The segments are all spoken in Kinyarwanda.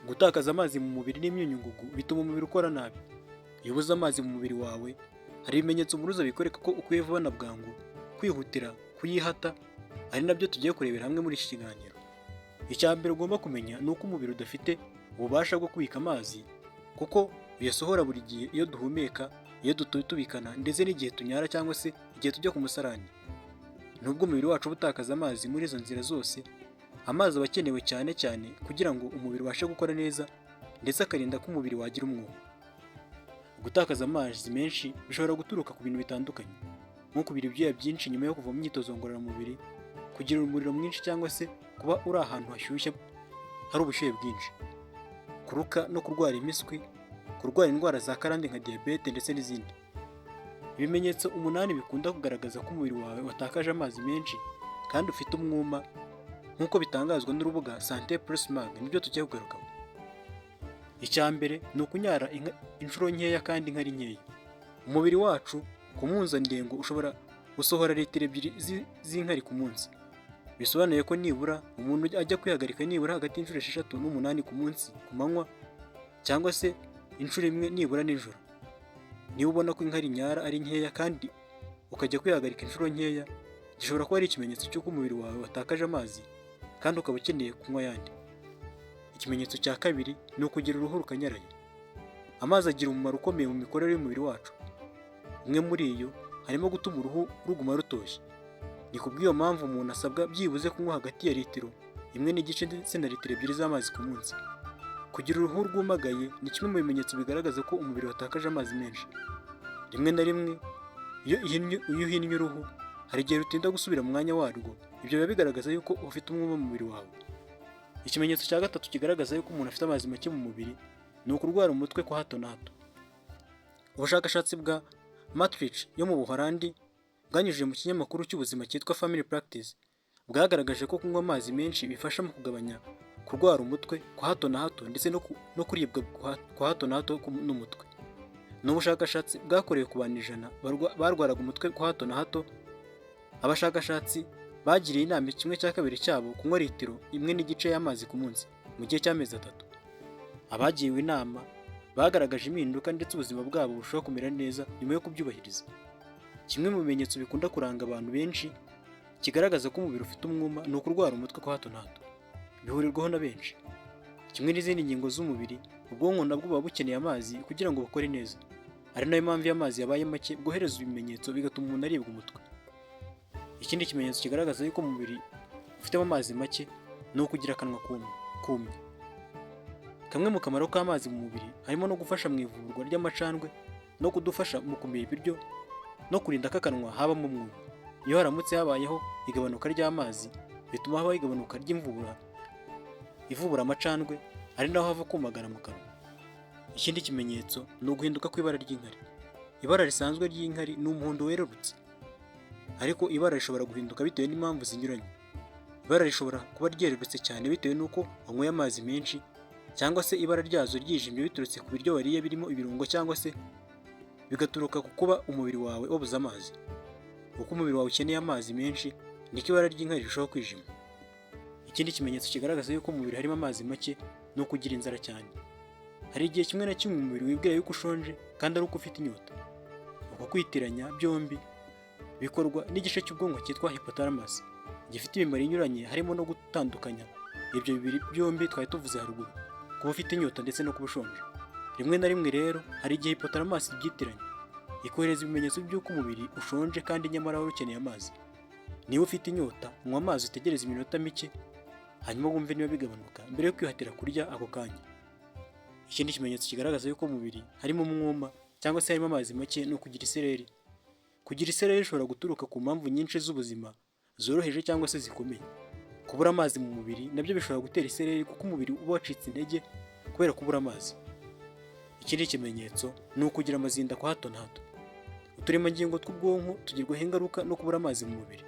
Gutakaza amazi mu mubiri n'imyunyungugu bituma umubiri ukora nabi. Iyo ubuze amazi mu mubiri wawe, hari ibimenyetso mpuruza bikwereka ko ukwiye vuba na bwangu kwihutira kuyihata, ari nabyo tugiye kurebera hamwe muri iki kiganiro. Icya mbere ugomba kumenya ni uko umubiri udafite ububasha bwo kubika amazi, kuko uyasohora buri gihe iyo duhumeka, iyo tubikana ndetse n'igihe tunyara cyangwa se igihe tujya ku musarani. Nubwo umubiri wacu uba utakaza amazi muri izo nzira zose, amazi aba akenewe cyane cyane kugira ngo umubiri ubashe gukora neza ndetse akarinda ko umubiri wagira umwuma. Gutakaza amazi menshi bishobora guturuka ku bintu bitandukanye, nko kubira ibyuya byinshi nyuma yo kuva mu myitozo ngororamubiri, kugira umuriro mwinshi cyangwa se kuba uri ahantu hashyushye hari ubushyuhe bwinshi, kuruka no kurwara impiswi, kurwara indwara za karande nka diyabete ndetse n'izindi. Ibimenyetso 8 bikunda kugaragaza ko umubiri wawe watakaje amazi menshi kandi ufite umwuma, nk'uko bitangazwa n'urubuga Santé Plus Mag, nibyo tugiye kugarukaho. Icya mbere ni ukunyara inshuro nkeya kandi inkari nkeya. Umubiri wacu ku mpuzandengo ushobora gusohora litiro 2 z'inkari ku munsi. Bisobanuye ko nibura umuntu ajya kwihagarika nibura hagati y'inshuro 6 n'8 ku munsi ku manywa, cyangwa se inshuro imwe nibura nijoro. Niba ubona ko inkari nyara ari nkeya kandi ukajya kwihagarika inshuro nkeya, gishobora kuba ari ikimenyetso cy'uko umubiri wawe watakaje amazi kandi ukaba ukeneye kunywa ayandi. Ikimenyetso cya kabiri ni ukugira uruhu rukanyaraye. Amazi agira umumaro ukomeye mu mikorere y'umubiri wacu. Umwe muri iyo harimo gutuma uruhu ruguma rutoshye. Ni kubw'iyo mpamvu umuntu asabwa byibuze kunywa hagati ya litiro 1.5 ndetse na litiro 2 z'amazi ku munsi. Kugira uruhu rwumagaye ni kimwe mu bimenyetso bigaragaza ko umubiri watakaje amazi menshi. Rimwe na rimwe iyo uhinnye uruhu, hari igihe rutinda gusubira mu mwanya warwo. Ibyo biba bigaragaza yuko ufite umwuma mu mubiri wawe. Ikimenyetso cya gatatu kigaragaza yuko umuntu afite amazi make mu mubiri ni ukurwara umutwe kwa hato na hato. Ubushakashatsi bwa Maastricht yo mu Buholandi bwanyujije mu kinyamakuru cy'ubuzima cyitwa Family Practice bwagaragaje ko kunywa amazi menshi bifasha mu kugabanya kurwara umutwe kwa hato na hato ndetse no kuribwa kwa hato na hato n'umutwe. Ni ubushakashatsi bwakorewe ku bantu 100 barwaraga umutwe kwa hato na hato. Abashakashatsi bagiriye inama 1/2 cyabo kunywa litiro 1.5 y'amazi ku munsi mu gihe cy'amezi 3. Abagiwe inama bagaragaje impinduka ndetse ubuzima bwabo burushaho kumera neza nyuma yo kubyubahiriza. Kimwe mu bimenyetso bikunda kuranga abantu benshi kigaragaza ko umubiri ufite umwuma ni ukurwara umutwe kwa hato na hato. Bihurirwaho na benshi. Kimwe n'izindi ngingo z'umubiri, ubwonko nabwo buba bukeneye amazi kugira ngo bukore neza. Ari nayo mpamvu iyo amazi yabaye make bwohereza ibimenyetso bigatuma umuntu aribwa umutwe. Ikindi kimenyetso kigaragaza yuko umubiri ufitemo amazi make ni ukugira akanwa kumye. Kamwe mu kamaro k'amazi mu mubiri harimo no gufasha mu ivurwa ry'amacandwe no kudufasha mu kumira ibiryo no kurinda ko akanwa habamo umwuma. Iyo haramutse habayeho igabanuka ry'amazi, bituma habaho igabanuka ry'imvubura ivubura amacandwe, ari naho hava kumagara mu kanwa. Ikindi kimenyetso ni uguhinduka kw'ibara ry'inkari. Ibara risanzwe ry'inkari ni umuhondo werurutse, ariko ibara rishobora guhinduka bitewe n'impamvu zinyuranye. Ibara rishobora kuba ryerurutse cyane bitewe n'uko wanyweye amazi menshi, cyangwa se ibara ryazo ryijimye biturutse ku biryo wariye birimo ibirungo, cyangwa se bigaturuka ku kuba umubiri wawe wabuze amazi. Uko umubiri wawe ukeneye amazi menshi niko ibara ry'inkari rirushaho kwijima. Ikindi kimenyetso kigaragaza yuko umubiri harimo amazi make ni ukugira inzara cyane. Hari igihe kimwe na kimwe umubiri wibwira yuko ushonje kandi ari uko ufite inyota. Uko kwitiranya byombi bikorwa n'igice cy'ubwonko cyitwa hypothalamus, gifite imimaro inyuranye harimo no gutandukanya ibyo bibiri byombi twari tuvuze haruguru, kuba ufite inyota ndetse no kuba ushonje. Rimwe na rimwe rero hari igihe hypothalamus ibyitiranya, ikohereza ibimenyetso by'uko umubiri ushonje kandi nyamara wari ukeneye amazi. Niba ufite inyota, unywa amazi utegereze iminota mike, hanyuma wumve niba bigabanuka mbere yo kwihatira kurya ako kanya. Ikindi kimenyetso kigaragaza yuko mu mubiri harimo umwuma cyangwa se harimo amazi make ni ukugira isereri. Kugira isereri bishobora guturuka ku mpamvu nyinshi z'ubuzima zoroheje cyangwa se zikomeye. Kubura amazi mu mubiri nabyo bishobora gutera isereri kuko umubiri uba wacitse intege kubera kubura amazi. Ikindi kimenyetso ni ukugira amazinda kwa hato na hato. Uturemangingo tw'ubwonko tugirwaho ingaruka no kubura amazi mu mubiri.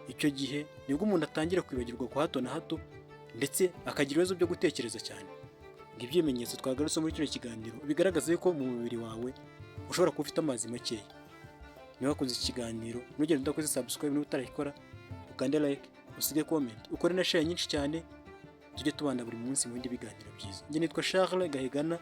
Icyo gihe nibwo umuntu atangira kwibagirwa kwa hato na hato ndetse akagira ibibazo byo gutekereza cyane. Ngibyo ibimenyetso twagarutse muri kino kiganiro bigaragaza yuko mu mubiri wawe ushobora kuba ufite amazi makeya. Niba wakunze iki kiganiro ntugende udakoze subscribe niba utarayikora, ukande like, usige comment, ukore na share nyinshi cyane tujye tubana buri munsi mu bindi biganiro byiza. Njye nitwa Charles Gahigana,